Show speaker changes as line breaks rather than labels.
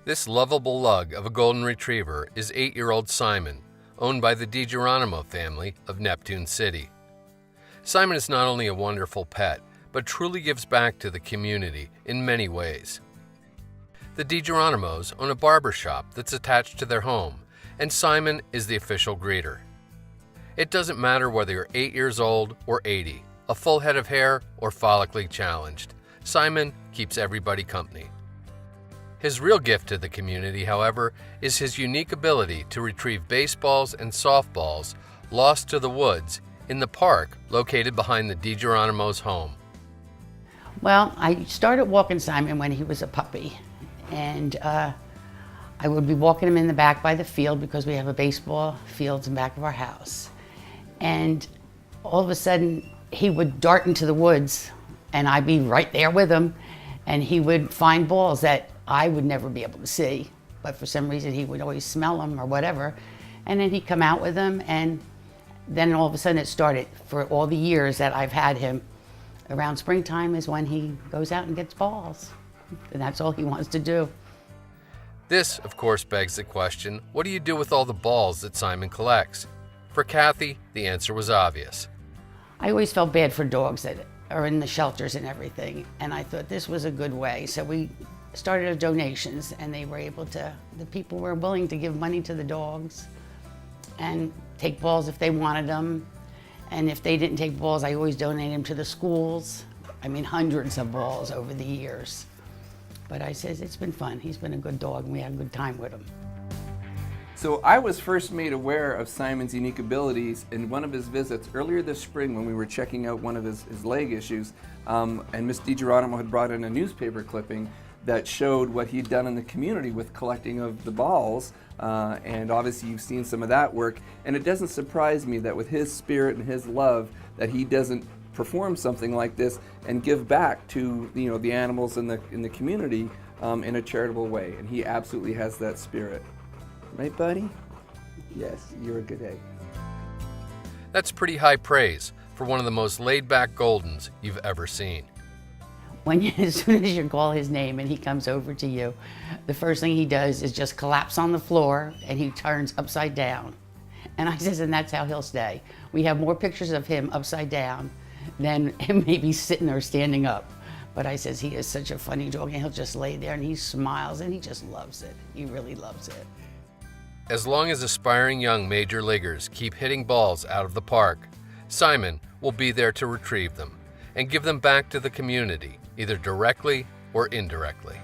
This lovable lug of a golden retriever is 8-year-old Simon, owned by the DiGeronimo family of Neptune City. Simon is not only a wonderful pet, but truly gives back to the community in many ways. The DiGeronimos own a barber shop that's attached to their home, and Simon is the official greeter. It doesn't matter whether you're 8 years old or 80, a full head of hair or follically challenged, Simon keeps everybody company. His real gift to the community, however, is his unique ability to retrieve baseballs and softballs lost to the woods in the park located behind the DiGeronimo's home.
Well, I started walking Simon when he was a puppy, and I would be walking him in the back by the field because we have a baseball field in back of our house. And all of a sudden, he would dart into the woods, and I'd be right there with him, and he would find balls that I would never be able to see, but for some reason he would always smell them or whatever, and then he'd come out with them, and then all of a sudden it started. For all the years that I've had him, around springtime is when he goes out and gets balls, and that's all he wants to do.
This, of course, begs the question, what do you do with all the balls that Simon collects? For Kathy, the answer was obvious.
I always felt bad for dogs that are in the shelters and everything, and I thought this was a good way. So we started donations, and the people were willing to give money to the dogs and take balls if they wanted them. And if they didn't take balls, I always donated them to the schools. I mean, hundreds of balls over the years. But I said, it's been fun. He's been a good dog, and we had a good time with him.
So I was first made aware of Simon's unique abilities in one of his visits earlier this spring when we were checking out one of his leg issues. And Miss DiGeronimo had brought in a newspaper clipping that showed what he'd done in the community with collecting of the balls. And obviously you've seen some of that work. And it doesn't surprise me that with his spirit and his love that he doesn't perform something like this and give back to the animals in the community in a charitable way, and he absolutely has that spirit. Right, buddy? Yes, you're a good egg.
That's pretty high praise for one of the most laid-back Goldens you've ever seen.
As soon as you call his name and he comes over to you, the first thing he does is just collapse on the floor and he turns upside down. And I says, and that's how he'll stay. We have more pictures of him upside down than him maybe sitting or standing up. But I says, he is such a funny dog, and he'll just lay there and he smiles and he just loves it. He really loves it.
As long as aspiring young major leaguers keep hitting balls out of the park, Simon will be there to retrieve them and give them back to the community, either directly or indirectly.